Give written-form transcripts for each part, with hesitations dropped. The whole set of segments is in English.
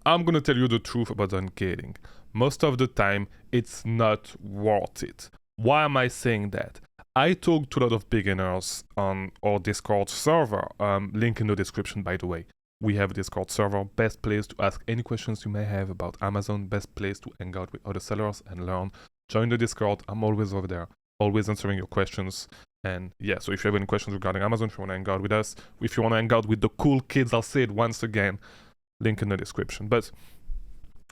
I'm gonna tell you the truth about ungating. Most of the time, it's not worth it. Why am I saying that? I talk to a lot of beginners on our Discord server. Link in the description, by the way. We have a Discord server, best place to ask any questions you may have about Amazon, best place to hang out with other sellers and learn. Join the Discord, I'm always over there, always answering your questions. And yeah, so if you have any questions regarding Amazon, if you want to hang out with us, if you want to hang out with the cool kids, I'll say it once again, link in the description. But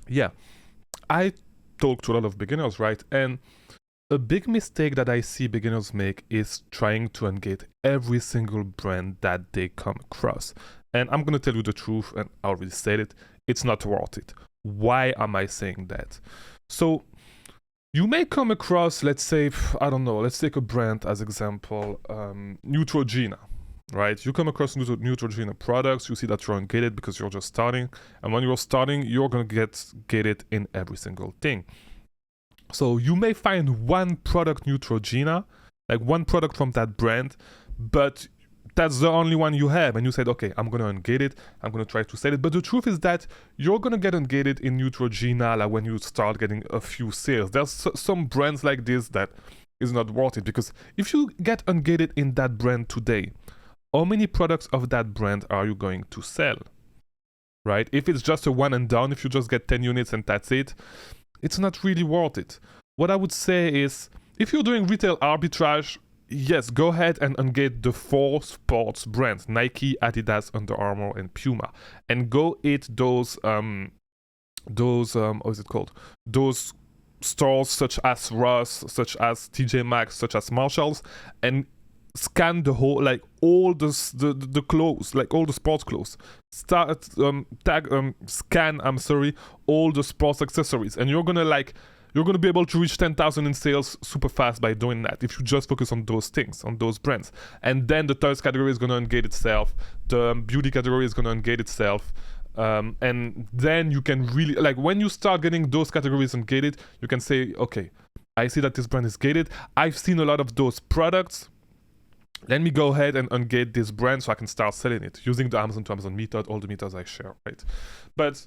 yeah, I talk to a lot of beginners, right? And a big mistake that I see beginners make is trying to ungate every single brand that they come across. And I'm going to tell you the truth, and I already said it, it's not worth it. Why am I saying that? So you may come across, let's say, I don't know, let's take a brand as example, Neutrogena, right? You come across Neutrogena products, you see that you're ungated because you're just starting. And when you're starting, you're going to get gated in every single thing. So you may find one product Neutrogena, like one product from that brand, but that's the only one you have, and you said, okay, I'm gonna ungate it, I'm gonna try to sell it. But the truth is that you're gonna get ungated in Neutrogena like when you start getting a few sales. There's some brands like this that is not worth it, because if you get ungated in that brand today, how many products of that brand are you going to sell, right? If it's just a one and done, if you just get 10 units and that's it, it's not really worth it. What I would say is, if you're doing retail arbitrage, yes, go ahead and ungate the 4 sports brands, Nike, Adidas, Under Armour, and Puma, and go hit those what is it called? Those stores such as Ross, such as TJ Maxx, such as Marshalls, and scan the whole, like all the clothes, like all the sports clothes. Scan all the sports accessories, and you're gonna be able to reach 10,000 in sales super fast by doing that if you just focus on those things, on those brands. And then the third category is gonna ungate itself, the beauty category is gonna ungate itself, and then you can really, like, when you start getting those categories ungated, you can say, okay, I see that this brand is gated, I've seen a lot of those products, let me go ahead and ungate this brand so I can start selling it using the Amazon to Amazon method, all the methods I share, right? But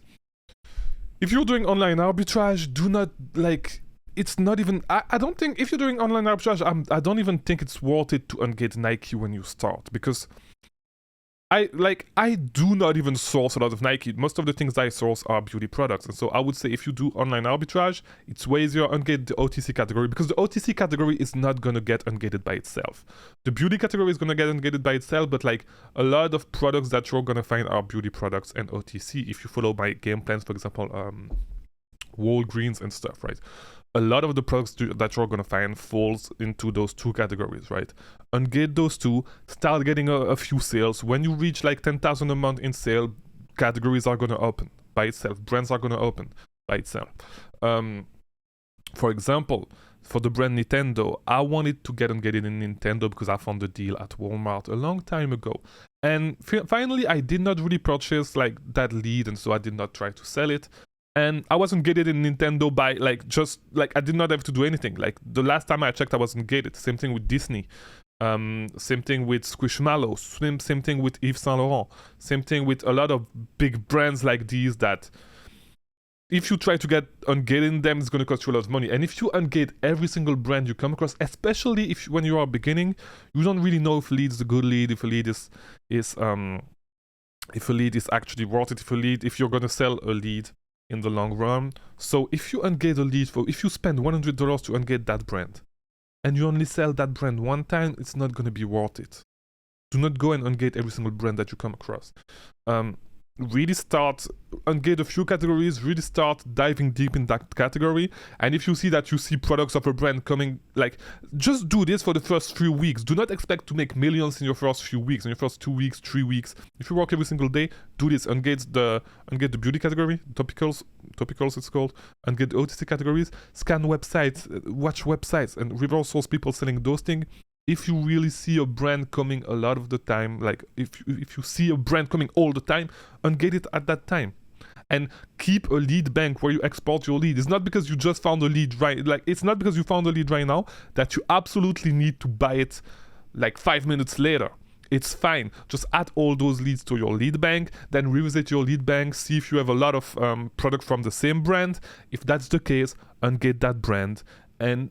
if you're doing online arbitrage, do not, like, it's not even, I don't think, if you're doing online arbitrage, I don't even think it's worth it to ungate Nike when you start, because I do not even source a lot of Nike. Most of the things I source are beauty products. And so I would say if you do online arbitrage, it's way easier to ungate the OTC category, because the OTC category is not going to get ungated by itself. The beauty category is going to get ungated by itself, but like a lot of products that you're going to find are beauty products and OTC. If you follow my game plans, for example, Walgreens and stuff, right? A lot of the products that you're going to find falls into those 2 categories, right? Ungate those 2, start getting a few sales. When you reach like 10,000 a month in sale, categories are going to open by itself. Brands are going to open by itself. For example, for the brand Nintendo, I wanted to get ungated in Nintendo because I found a deal at Walmart a long time ago. And finally, I did not really purchase like that lead, and so I did not try to sell it. And I wasn't gated in Nintendo by I did not have to do anything. Like the last time I checked, I wasn't gated. Same thing with Disney. Same thing with Squishmallow. Same thing with Yves Saint Laurent. Same thing with a lot of big brands like these that if you try to get ungated in them, it's going to cost you a lot of money. And if you ungate every single brand you come across, especially when you are beginning, you don't really know if a lead is a good lead, if a lead is actually worth it, if you're going to sell a lead in the long run. So if you ungate a lead if you spend $100 to ungate that brand and you only sell that brand one time, it's not going to be worth it. Do not go and ungate every single brand that you come across. Really start, ungate a few categories, really start diving deep in that category. And if you see that you see products of a brand coming, like, just do this for the first few weeks. Do not expect to make millions in your first few weeks, in your first 2 weeks, 3 weeks. If you work every single day, do this. Ungate the beauty category, topicals it's called. Ungate the OTC categories, scan websites, watch websites, and reverse source people selling those things. If you really see a brand coming a lot of the time, like if you see a brand coming all the time, ungate it at that time. And keep a lead bank where you export your lead. It's not because you just found a lead it's not because you found a lead right now that you absolutely need to buy it like 5 minutes later. It's fine. Just add all those leads to your lead bank, then revisit your lead bank, see if you have a lot of product from the same brand. If that's the case, ungate that brand, and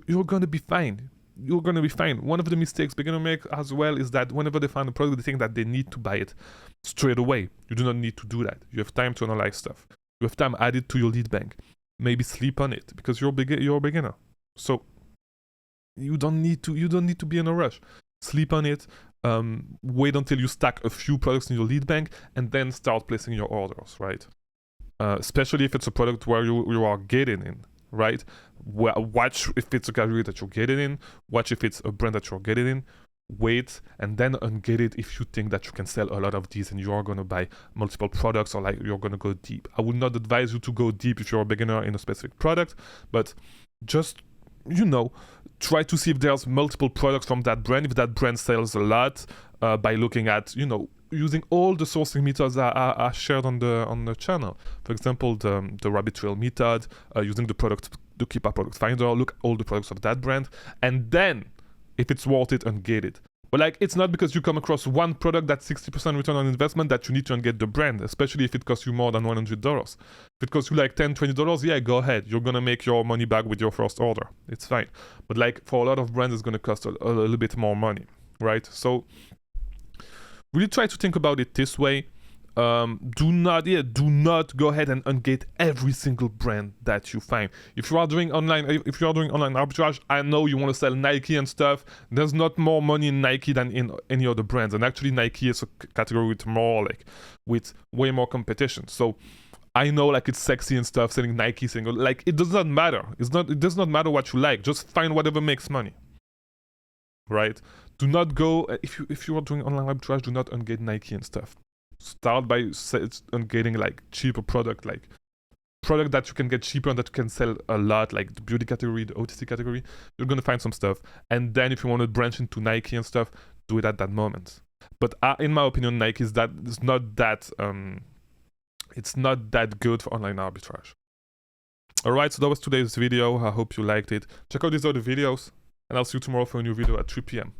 you're gonna be fine. You're gonna be fine. One of the mistakes beginners make as well is that whenever they find a product, they think that they need to buy it straight away. You do not need to do that. You have time to analyze stuff. You have time, add it to your lead bank. Maybe sleep on it because you're a beginner. So you don't need to be in a rush. Sleep on it. Wait until you stack a few products in your lead bank and then start placing your orders, right? Especially if it's a product where you are getting in, right? Watch if it's a category that you're getting in. Watch if it's a brand that you're getting in. Wait and then ungate it if you think that you can sell a lot of these and you are going to buy multiple products, or like you're going to go deep. I would not advise you to go deep if you're a beginner in a specific product, but just, try to see if there's multiple products from that brand, if that brand sells a lot, by looking at, using all the sourcing methods that are shared on the channel. For example, the Arbitrage method, using the Keeper product finder, look at all the products of that brand, and then if it's worth it, ungate it. But it's not because you come across one product that's 60% return on investment that you need to ungate the brand, especially if it costs you more than $100. If it costs you $10, $20, yeah, go ahead. You're gonna make your money back with your first order. It's fine. But for a lot of brands, it's gonna cost a little bit more money, right? So really try to think about it this way. Do not go ahead and ungate every single brand that you find. If you are doing online arbitrage, I know you want to sell Nike and stuff. There's not more money in Nike than in any other brands, and actually Nike is a category with way more competition. So I know it's sexy and stuff selling Nike single. It does not matter. It does not matter what you like. Just find whatever makes money. Right? Do not go if you are doing online arbitrage. Do not ungate Nike and stuff. Start by ungate cheaper product that you can get cheaper and that you can sell a lot, like the beauty category, the OTC category. You're gonna find some stuff, and then if you want to branch into Nike and stuff, do it at that moment. But in my opinion, Nike it's not that good for online arbitrage. Alright, so that was today's video. I hope you liked it. Check out these other videos, and I'll see you tomorrow for a new video at 3 p.m.